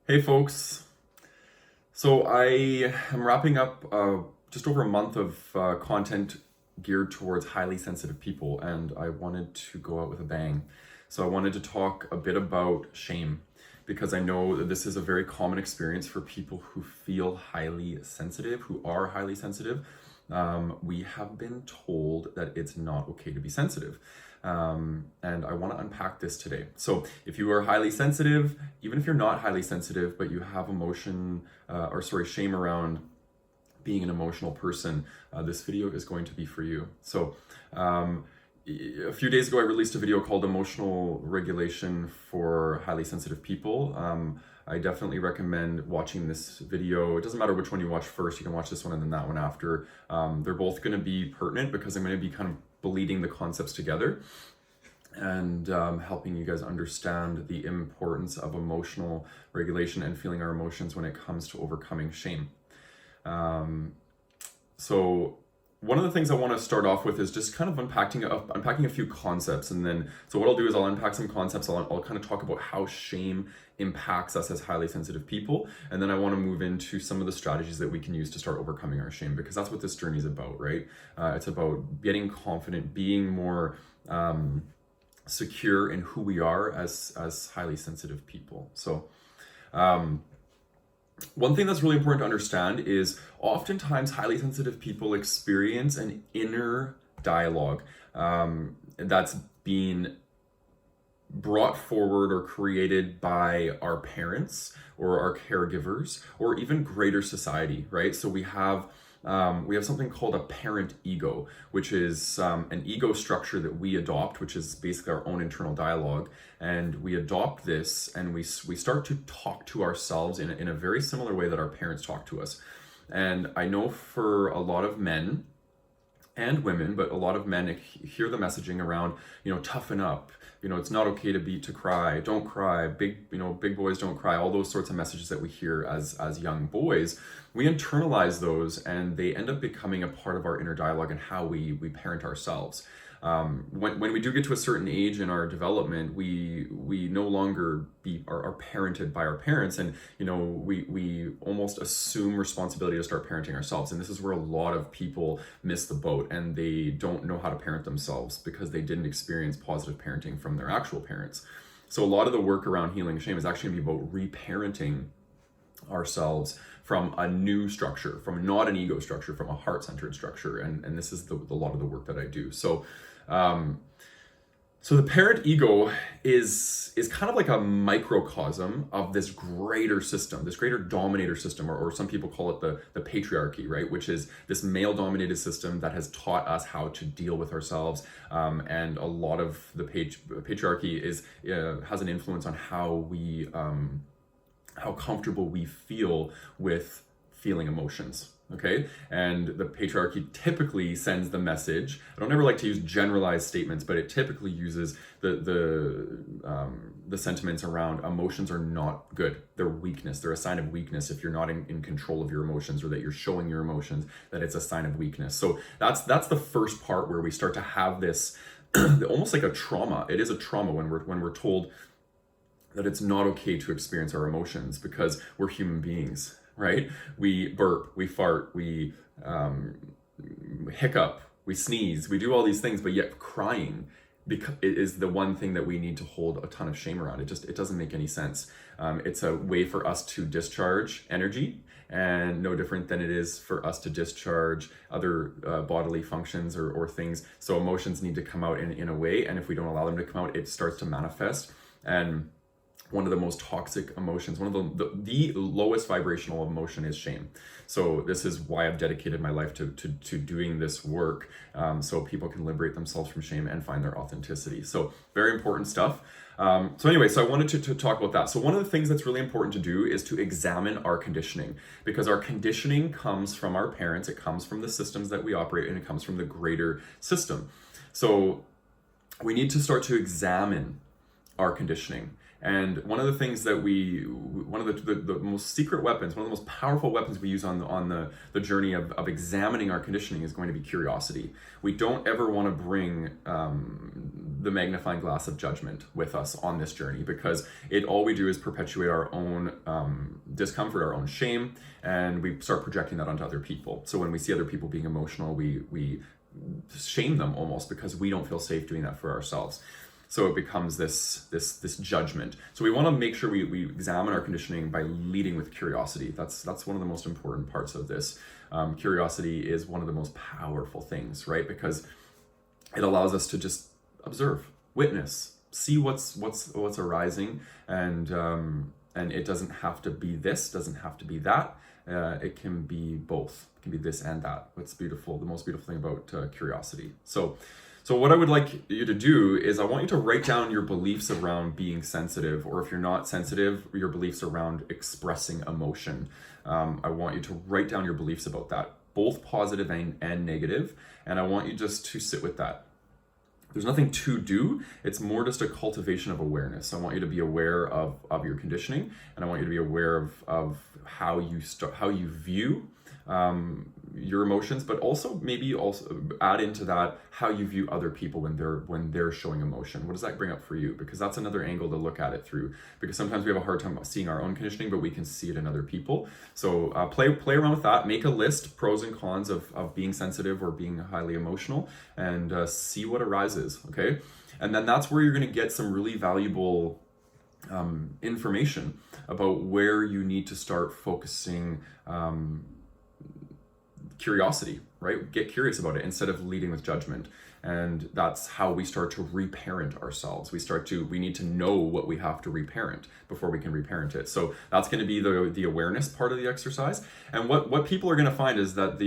Hey folks, so I am wrapping up just over a month of content geared towards highly sensitive people, and I wanted to go out with a bang. So I wanted to talk a bit about shame because I know that this is a very common experience for people who feel highly sensitive, who are highly sensitive. We have been told that it's not okay to be sensitive. And I want to unpack this today. So, if you are highly sensitive, even if you're not highly sensitive, but you have shame around being an emotional person, this video is going to be for you. So, a few days ago, I released a video called Emotional Regulation for Highly Sensitive People. I definitely recommend watching this video. It doesn't matter which one you watch first, you can watch this one and then that one after. They're both going to be pertinent because I'm going to be kind of bleeding the concepts together and helping you guys understand the importance of emotional regulation and feeling our emotions when it comes to overcoming shame. So one of the things I want to start off with is just kind of unpacking a few concepts, and then so what I'll do is I'll unpack some concepts. I'll kind of talk about how shame impacts us as highly sensitive people, and then I want to move into some of the strategies that we can use to start overcoming our shame, because that's what this journey is about, right? It's about getting confident, being more secure in who we are as highly sensitive people. So. One thing that's really important to understand is oftentimes highly sensitive people experience an inner dialogue that's being brought forward or created by our parents or our caregivers or even greater society, right? So we have something called a parent ego, which is an ego structure that we adopt, which is basically our own internal dialogue. And we adopt this and we start to talk to ourselves in a very similar way that our parents talk to us. And I know for a lot of men and women, but a lot of men hear the messaging around, toughen up, it's not okay to cry, don't cry, big boys don't cry, all those sorts of messages that we hear as young boys. We internalize those and they end up becoming a part of our inner dialogue and how we parent ourselves. When we do get to a certain age in our development, we no longer are parented by our parents, and we almost assume responsibility to start parenting ourselves. And this is where a lot of people miss the boat, and they don't know how to parent themselves because they didn't experience positive parenting from their actual parents. So a lot of the work around healing shame is actually going to be about reparenting ourselves from a new structure, from not an ego structure, from a heart-centered structure. And this is a lot of the work that I do. So the parent ego is kind of like a microcosm of this greater system, this greater dominator system, or some people call it the patriarchy, right? Which is this male-dominated system that has taught us how to deal with ourselves. And a lot of the patriarchy has an influence on how comfortable we feel with feeling emotions. Okay, and the patriarchy typically sends the message. I don't ever like to use generalized statements, but it typically uses the sentiments around emotions are not good. They're weakness. They're a sign of weakness. If you're not in control of your emotions, or that you're showing your emotions, that it's a sign of weakness. So that's the first part where we start to have this almost like a trauma. It is a trauma when we're told that it's not okay to experience our emotions because we're human beings, right? We burp, we fart, we hiccup, we sneeze, we do all these things, but yet crying because it is the one thing that we need to hold a ton of shame around. It doesn't make any sense. It's a way for us to discharge energy, and no different than it is for us to discharge other bodily functions or things. So emotions need to come out in a way, and if we don't allow them to come out, it starts to manifest. And one of the most toxic emotions, one of the lowest vibrational emotion is shame. So this is why I've dedicated my life to doing this work, so people can liberate themselves from shame and find their authenticity. So very important stuff. So I wanted to talk about that. So one of the things that's really important to do is to examine our conditioning, because our conditioning comes from our parents, it comes from the systems that we operate in, it comes from the greater system. So we need to start to examine our conditioning. And one of the things that one of the most secret weapons, one of the most powerful weapons we use on the journey of examining our conditioning is going to be curiosity. We don't ever want to bring the magnifying glass of judgment with us on this journey, because all we do is perpetuate our own discomfort, our own shame, and we start projecting that onto other people. So when we see other people being emotional, we shame them almost because we don't feel safe doing that for ourselves. So it becomes this judgment. So we want to make sure we examine our conditioning by leading with curiosity. That's one of the most important parts of this. Curiosity is one of the most powerful things, right? Because it allows us to just observe, witness, see what's arising, and it doesn't have to be this, doesn't have to be that. It can be both. It can be this and that. What's beautiful, the most beautiful thing about curiosity. So what I would like you to do is I want you to write down your beliefs around being sensitive, or if you're not sensitive, your beliefs around expressing emotion. I want you to write down your beliefs about that, both positive and negative, and I want you just to sit with that. There's nothing to do. It's more just a cultivation of awareness. I want you to be aware of your conditioning, and I want you to be aware of how you view your emotions, but also maybe also add into that how you view other people when they're showing emotion. What does that bring up for you? Because that's another angle to look at it through, because sometimes we have a hard time seeing our own conditioning, but we can see it in other people. So play around with that, make a list, pros and cons of being sensitive or being highly emotional, and see what arises, okay? And then that's where you're going to get some really valuable information about where you need to start focusing curiosity, right? Get curious about it instead of leading with judgment. And that's how we start to reparent ourselves. We need to know what we have to reparent before we can reparent it. So that's going to be the awareness part of the exercise. And what people are going to find is that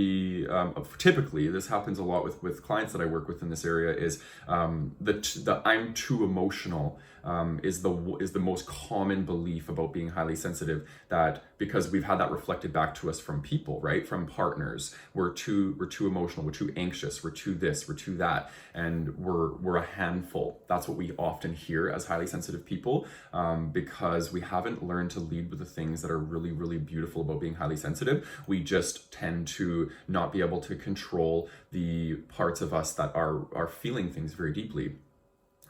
typically this happens a lot with clients that I work with in this area, is the I'm too emotional is the most common belief about being highly sensitive, that because we've had that reflected back to us from people, right? From partners. We're too emotional, we're too anxious, we're too this, we're too that, and we're a handful. That's what we often hear as highly sensitive people, because we haven't learned to lead with the things that are really, really beautiful about being highly sensitive. We just tend to not be able to control the parts of us that are feeling things very deeply.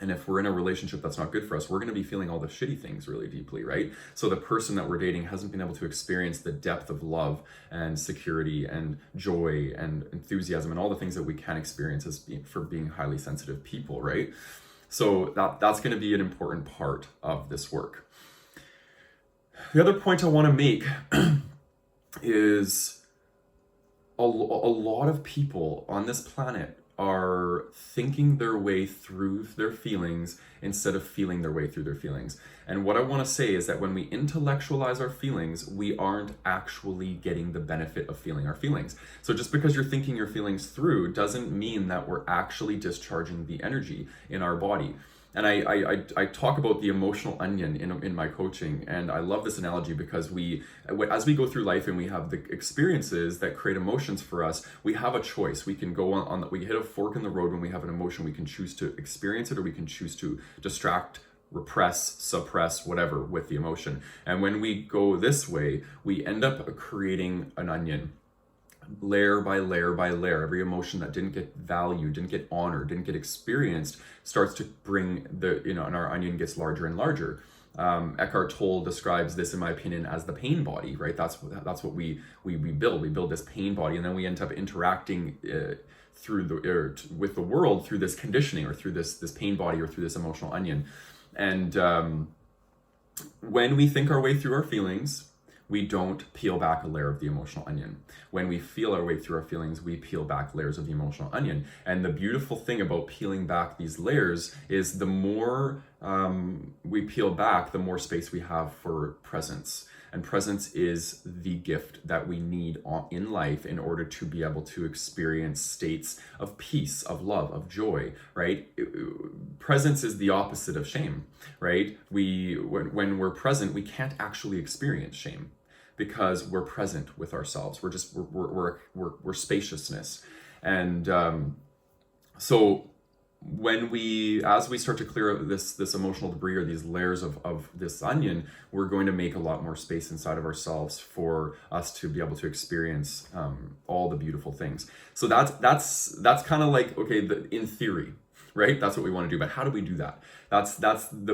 And if we're in a relationship that's not good for us, we're going to be feeling all the shitty things really deeply, right? So the person that we're dating hasn't been able to experience the depth of love and security and joy and enthusiasm and all the things that we can experience for being highly sensitive people, right? So that's going to be an important part of this work. The other point I want to make is a lot of people on this planet are thinking their way through their feelings instead of feeling their way through their feelings. And what I want to say is that when we intellectualize our feelings, we aren't actually getting the benefit of feeling our feelings. So just because you're thinking your feelings through doesn't mean that we're actually discharging the energy in our body. And I talk about the emotional onion in my coaching, and I love this analogy because as we go through life and we have the experiences that create emotions for us, we have a choice. We can go we hit a fork in the road when we have an emotion. We can choose to experience it, or we can choose to distract, repress, suppress, whatever with the emotion. And when we go this way, we end up creating an onion. Layer by layer by layer, every emotion that didn't get valued, didn't get honored, didn't get experienced starts to bring and our onion gets larger and larger. Eckhart Tolle describes this, in my opinion, as the pain body, right? That's what we build. We build this pain body, and then we end up interacting with the world through this conditioning, or through this pain body, or through this emotional onion. And when we think our way through our feelings, we don't peel back a layer of the emotional onion. When we feel our way through our feelings, we peel back layers of the emotional onion. And the beautiful thing about peeling back these layers is the more we peel back, the more space we have for presence. And presence is the gift that we need in life in order to be able to experience states of peace, of love, of joy, right? Presence is the opposite of shame, right? When we're present, we can't actually experience shame, because we're present with ourselves. We're spaciousness. And so as we start to clear out this emotional debris or these layers of this onion, we're going to make a lot more space inside of ourselves for us to be able to experience all the beautiful things. So that's kind of like, okay, in theory, right? That's what we want to do, but how do we do that?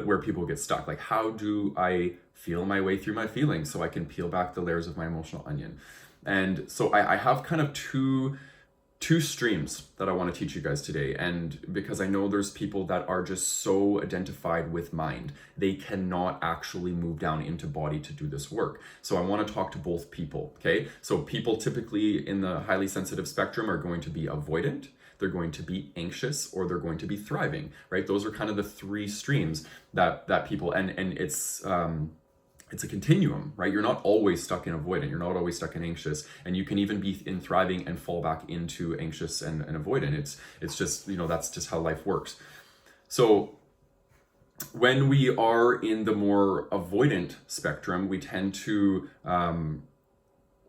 Where people get stuck. Like, how do I feel my way through my feelings so I can peel back the layers of my emotional onion? And so I have kind of two streams that I want to teach you guys today. And because I know there's people that are just so identified with mind, they cannot actually move down into body to do this work. So I want to talk to both people, okay? So people typically in the highly sensitive spectrum are going to be avoidant, they're going to be anxious, or they're going to be thriving, right? Those are kind of the three streams that people, and it's a continuum, right? You're not always stuck in avoidant. You're not always stuck in anxious, and you can even be in thriving and fall back into anxious and avoidant. It's just, that's just how life works. So when we are in the more avoidant spectrum, we tend to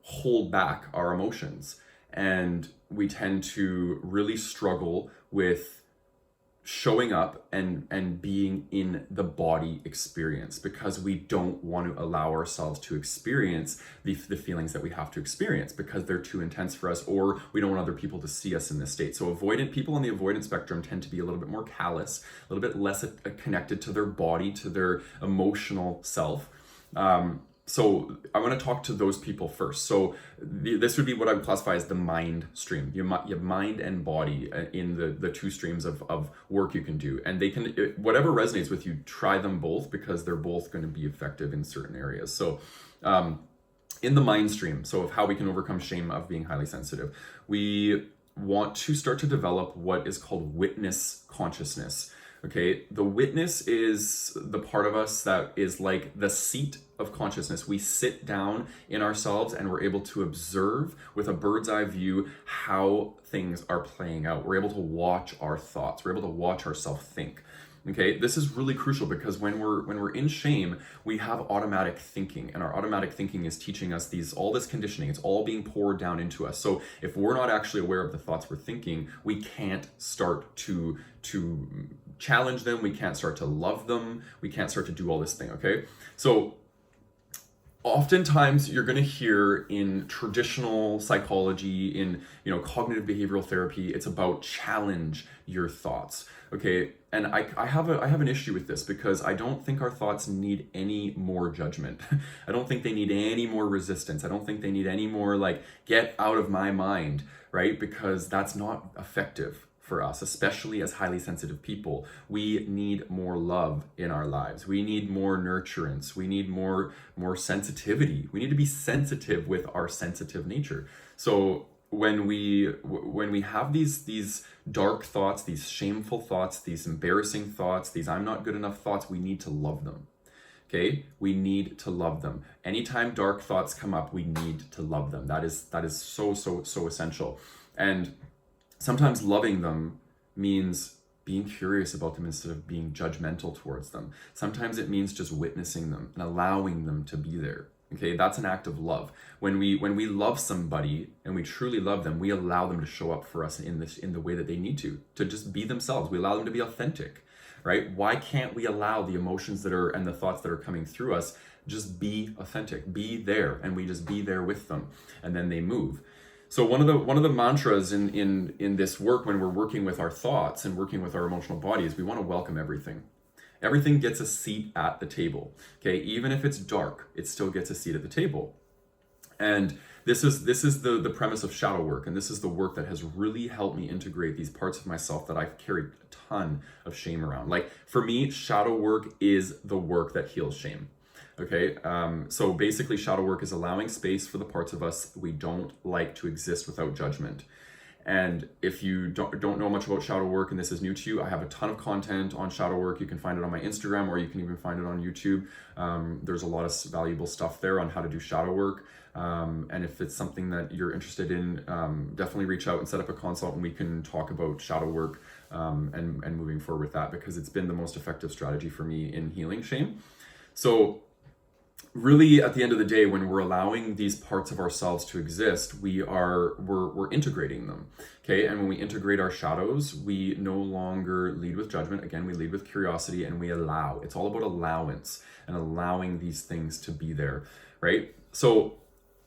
hold back our emotions, and we tend to really struggle with showing up and being in the body experience, because we don't want to allow ourselves to experience the feelings that we have to experience because they're too intense for us, or we don't want other people to see us in this state. So avoidant people on the avoidant spectrum tend to be a little bit more callous, a little bit less connected to their body, to their emotional self. So I want to talk to those people first. So this would be what I would classify as the mind stream. You have mind and body in the two streams of work you can do. And they can, whatever resonates with you, try them both, because they're both going to be effective in certain areas. So in the mind stream, so of how we can overcome shame of being highly sensitive, we want to start to develop what is called witness consciousness. Okay, the witness is the part of us that is like the seat of consciousness. We sit down in ourselves and we're able to observe with a bird's eye view how things are playing out. We're able to watch our thoughts. We're able to watch ourselves think. Okay, this is really crucial, because when we're in shame, we have automatic thinking, and our automatic thinking is teaching us all this conditioning. It's all being poured down into us. So if we're not actually aware of the thoughts we're thinking, we can't start to challenge them. We can't start to love them. We can't start to do all this thing. Okay, so oftentimes you're going to hear in traditional psychology, in cognitive behavioral therapy, it's about challenge your thoughts. Okay, and I have an issue with this, because I don't think our thoughts need any more judgment. I don't think they need any more resistance. I don't think they need any more like, get out of my mind, right? Because that's not effective for us, especially as highly sensitive people. We need more love in our lives. We need more nurturance. We need more sensitivity. We need to be sensitive with our sensitive nature. So when we have these dark thoughts, these shameful thoughts, these embarrassing thoughts, these I'm not good enough thoughts, we need to love them. Okay, we need to love them. Anytime dark thoughts come up, we need to love them. That is so essential. And sometimes loving them means being curious about them instead of being judgmental towards them. Sometimes it means just witnessing them and allowing them to be there. Okay, that's an act of love. When we love somebody and we truly love them, we allow them to show up for us in the way that they need to just be themselves. We allow them to be authentic, right? Why can't we allow the emotions and the thoughts that are coming through us just be authentic, be there, and we just be there with them, and then they move. So one of the mantras in this work, when we're working with our thoughts and working with our emotional body, is we want to welcome everything. Everything gets a seat at the table. Okay, even if it's dark, it still gets a seat at the table. And this is the premise of shadow work, and this is the work that has really helped me integrate these parts of myself that I've carried a ton of shame around. Like, for me, shadow work is the work that heals shame. Okay, so basically shadow work is allowing space for the parts of us we don't like to exist without judgment. And if you don't know much about shadow work and this is new to you, I have a ton of content on shadow work. You can find it on my Instagram, or you can even find it on YouTube. There's a lot of valuable stuff there on how to do shadow work. And if it's something that you're interested in, definitely reach out and set up a consult, and we can talk about shadow work and moving forward with that, because it's been the most effective strategy for me in healing shame. So really, at the end of the day, when we're allowing these parts of ourselves to exist, we're integrating them. Okay, and when we integrate our shadows, we no longer lead with judgment. Again, we lead with curiosity, and we allow. It's all about allowance and allowing these things to be there, right? So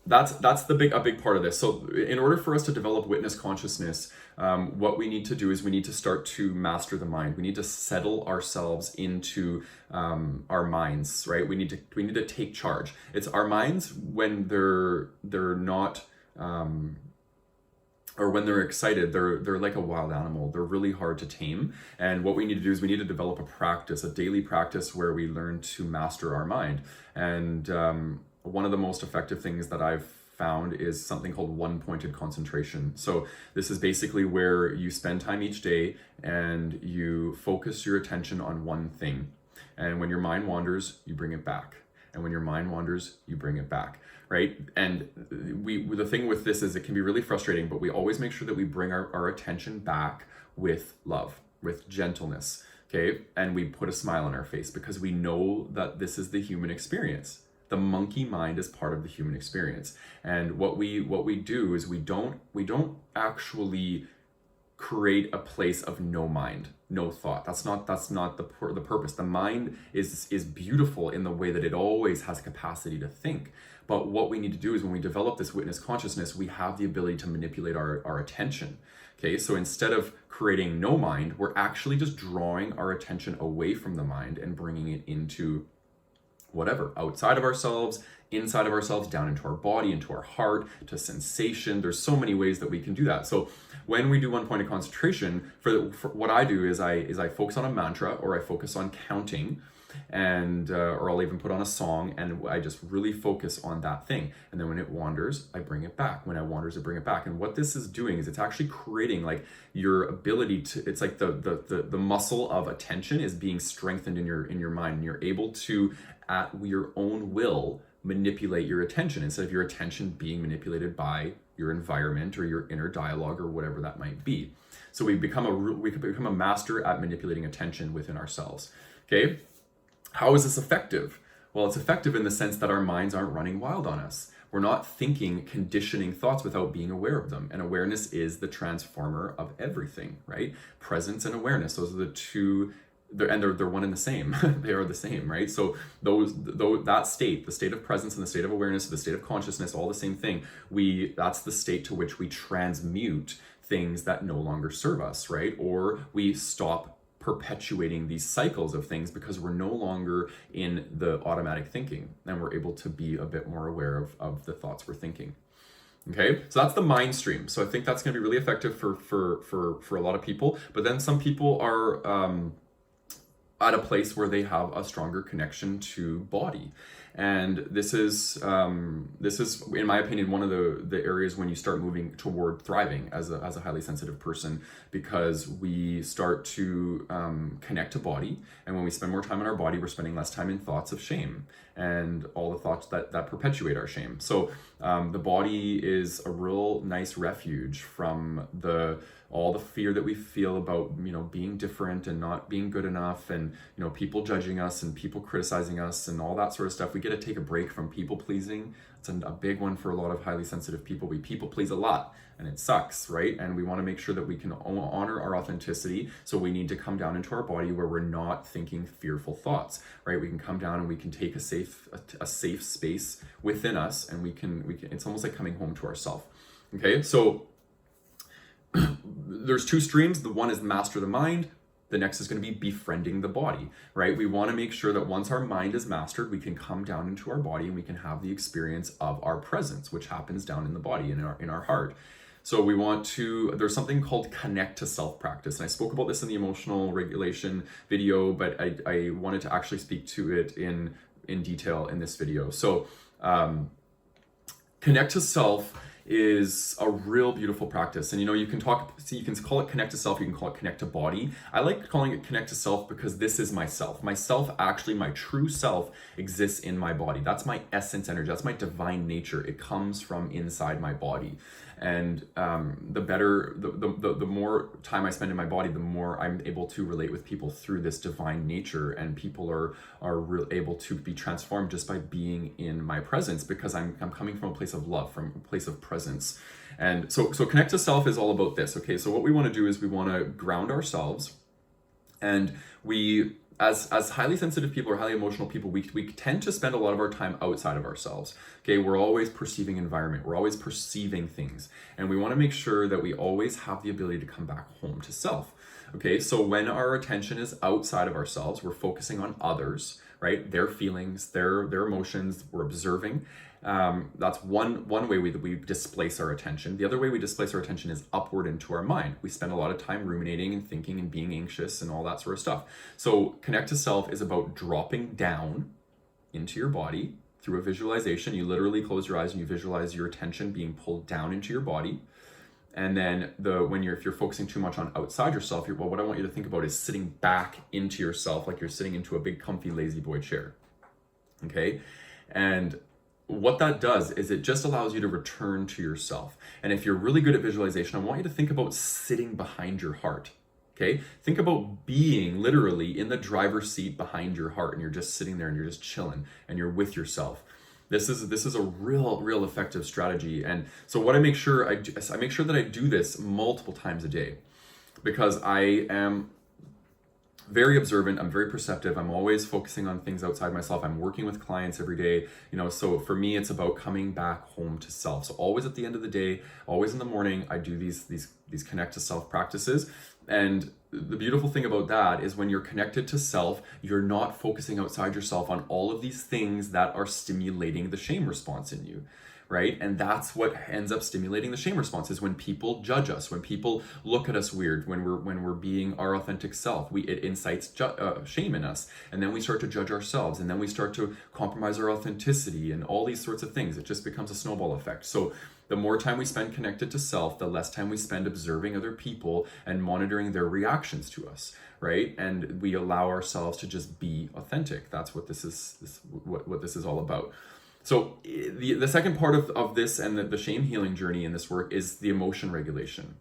that's a big part of this. So in order for us to develop witness consciousness, what we need to do is we need to start to master the mind. We need to settle ourselves into our minds, right? We need to take charge. It's our minds when they're not or when they're excited, they're like a wild animal. They're really hard to tame. And what we need to do is we need to develop a practice, a daily practice where we learn to master our mind. And one of the most effective things that I've found is something called one-pointed concentration. So this is basically where you spend time each day and you focus your attention on one thing. And when your mind wanders, you bring it back. And when your mind wanders, you bring it back, right? And the thing with this is it can be really frustrating, but we always make sure that we bring our attention back with love, with gentleness, okay? And we put a smile on our face because we know that this is the human experience. The monkey mind is part of the human experience. And what we do is we don't actually create a place of no mind, no thought. That's not the purpose. The mind is beautiful in the way that it always has capacity to think. But what we need to do is when we develop this witness consciousness, we have the ability to manipulate our attention. Okay, so instead of creating no mind, we're actually just drawing our attention away from the mind and bringing it into whatever, outside of ourselves, inside of ourselves, down into our body, into our heart, to sensation. There's so many ways that we can do that. So when we do one-pointed concentration, for what I do is I focus on a mantra, or I focus on counting, and or I'll even put on a song, and I just really focus on that thing. And then when it wanders, I bring it back. When it wanders, I bring it back. And what this is doing is it's actually creating like your ability to, it's like the muscle of attention is being strengthened in your mind, and you're able to, at your own will, manipulate your attention instead of your attention being manipulated by your environment or your inner dialogue or whatever that might be. So we become a master at manipulating attention within ourselves. Okay, how is this effective? Well, it's effective in the sense that our minds aren't running wild on us. We're not thinking conditioning thoughts without being aware of them. And awareness is the transformer of everything, right? Presence and awareness, those are the two. They're one and the same. They are the same, right? So that state, the state of presence and the state of awareness, the state of consciousness, all the same thing. That's the state to which we transmute things that no longer serve us, right? Or we stop perpetuating these cycles of things because we're no longer in the automatic thinking, and we're able to be a bit more aware of the thoughts we're thinking. Okay, so that's the mind stream. So I think that's going to be really effective for a lot of people. But then some people are at a place where they have a stronger connection to body. And this is in my opinion one of the areas when you start moving toward thriving as a highly sensitive person, because we start to connect to body, and when we spend more time in our body, we're spending less time in thoughts of shame and all the thoughts that perpetuate our shame. So the body is a real nice refuge from all the fear that we feel about, being different and not being good enough, and, people judging us and people criticizing us and all that sort of stuff. We get to take a break from people pleasing. It's a big one for a lot of highly sensitive people. We people please a lot, and it sucks, right? And we want to make sure that we can honor our authenticity. So we need to come down into our body where we're not thinking fearful thoughts, right? We can come down and we can take a safe space within us, and we can, it's almost like coming home to ourselves. Okay, so there's two streams. The one is master the mind. The next is going to be befriending the body, right? We want to make sure that once our mind is mastered, we can come down into our body and we can have the experience of our presence, which happens down in the body, in our heart. So there's something called connect to self practice. And I spoke about this in the emotional regulation video, but I wanted to actually speak to it in detail in this video. So connect to self is a real beautiful practice. And you can call it connect to self, you can call it connect to body. I like calling it connect to self because this is myself. Myself, actually, my true self exists in my body. That's my essence energy. That's my divine nature. It comes from inside my body. And the better, the more time I spend in my body, the more I'm able to relate with people through this divine nature, and people are able to be transformed just by being in my presence, because I'm coming from a place of love, from a place of presence. And so Connect to Self is all about this. Okay, so what we want to do is we want to ground ourselves, and we, as highly sensitive people or highly emotional people, we tend to spend a lot of our time outside of ourselves. Okay, we're always perceiving environment, we're always perceiving things, and we want to make sure that we always have the ability to come back home to self. Okay, so when our attention is outside of ourselves, we're focusing on others, right? Their feelings, their emotions, we're observing. That's one way we displace our attention. The other way we displace our attention is upward into our mind. We spend a lot of time ruminating and thinking and being anxious and all that sort of stuff. So Connect to Self is about dropping down into your body through a visualization. You literally close your eyes and you visualize your attention being pulled down into your body. And then if you're focusing too much on outside yourself, what I want you to think about is sitting back into yourself, like you're sitting into a big comfy lazy boy chair. Okay? And what that does is it just allows you to return to yourself. And if you're really good at visualization, I want you to think about sitting behind your heart. Okay? Think about being literally in the driver's seat behind your heart, and you're just sitting there and you're just chilling and you're with yourself. This is a real effective strategy. And so what I make sure that I do this multiple times a day, because I am very observant, I'm very perceptive, I'm always focusing on things outside myself. I'm working with clients every day, so for me it's about coming back home to self. So always at the end of the day, always in the morning, I do these Connect to Self practices. And the beautiful thing about that is when you're connected to self, you're not focusing outside yourself on all of these things that are stimulating the shame response in you. Right? And that's what ends up stimulating the shame response, is when people judge us, when people look at us weird, when we're being our authentic self, it incites shame in us. And then we start to judge ourselves, and then we start to compromise our authenticity and all these sorts of things. It just becomes a snowball effect. So the more time we spend connected to self, the less time we spend observing other people and monitoring their reactions to us, right? And we allow ourselves to just be authentic. That's what this is all about. So the second part of this and the shame healing journey in this work is the emotion regulation.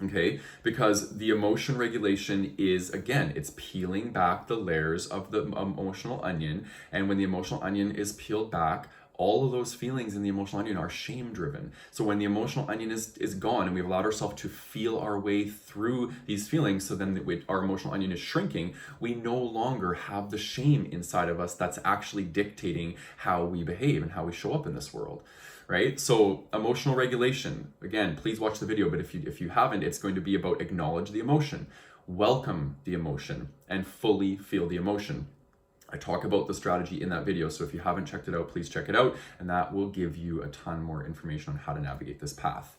Okay, because the emotion regulation is, again, it's peeling back the layers of the emotional onion. And when the emotional onion is peeled back, all of those feelings in the emotional onion are shame driven. So when the emotional onion is gone, and we've allowed ourselves to feel our way through these feelings, so then our emotional onion is shrinking, we no longer have the shame inside of us that's actually dictating how we behave and how we show up in this world. Right? So emotional regulation, again, please watch the video, but if you haven't, it's going to be about acknowledge the emotion, welcome the emotion, and fully feel the emotion. I talk about the strategy in that video, so if you haven't checked it out, please check it out, and that will give you a ton more information on how to navigate this path.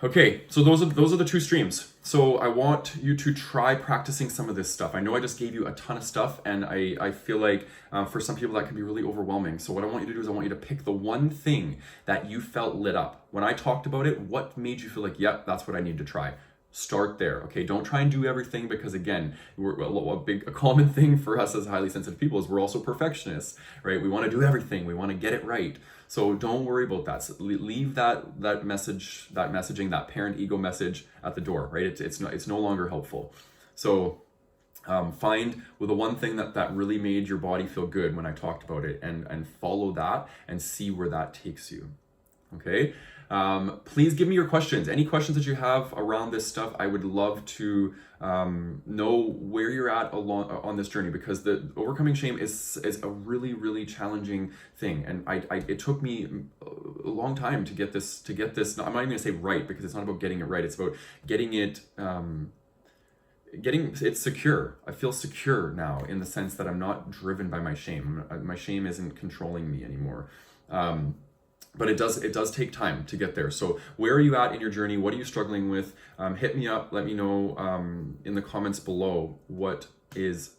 Okay, so those are the two streams. So I want you to try practicing some of this stuff. I know I just gave you a ton of stuff, and I feel like for some people that can be really overwhelming. So what I want you to do is I want you to pick the one thing that you felt lit up. When I talked about it, what made you feel like, yep, that's what I need to try? Start there, okay? Don't try and do everything, because again, a common thing for us as highly sensitive people is we're also perfectionists, right? We want to do everything, we want to get it right. So don't worry about that. So leave that messaging, that parent ego message at the door, right? It's no longer helpful. So find the one thing that really made your body feel good when I talked about it, and follow that and see where that takes you. Okay. Please give me your questions. Any questions that you have around this stuff, I would love to know where you're at on this journey, because the overcoming shame is a really challenging thing, and it took me a long time to get this. I'm not even gonna say right, because it's not about getting it right. It's about getting it secure. I feel secure now, in the sense that I'm not driven by my shame. My shame isn't controlling me anymore. But it does take time to get there. So where are you at in your journey? What are you struggling with? Hit me up. Let me know in the comments below what's the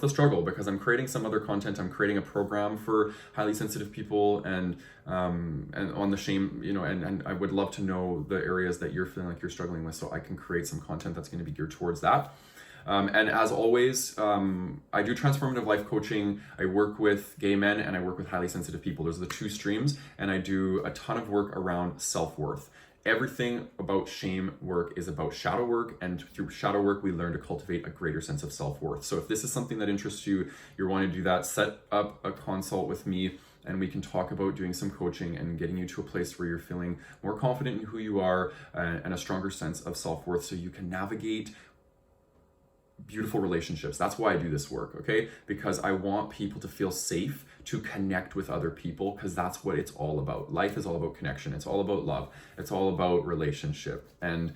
struggle, because I'm creating some other content. I'm creating a program for highly sensitive people, and on the shame, and I would love to know the areas that you're feeling like you're struggling with, so I can create some content that's going to be geared towards that. And as always, I do transformative life coaching. I work with gay men and I work with highly sensitive people. Those are the two streams. And I do a ton of work around self-worth. Everything about shame work is about shadow work, and through shadow work we learn to cultivate a greater sense of self-worth. So if this is something that interests you, you're wanting to do that, set up a consult with me and we can talk about doing some coaching and getting you to a place where you're feeling more confident in who you are, and a stronger sense of self-worth so you can navigate beautiful relationships. That's why I do this work, okay? Because I want people to feel safe to connect with other people, because that's what it's all about. Life is all about connection. It's all about love. It's all about relationship. And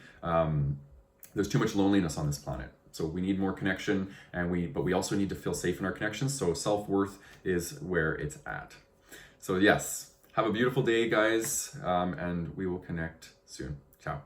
there's too much loneliness on this planet. So we need more connection, but we also need to feel safe in our connections. So self-worth is where it's at. So yes, have a beautiful day, guys, and we will connect soon. Ciao.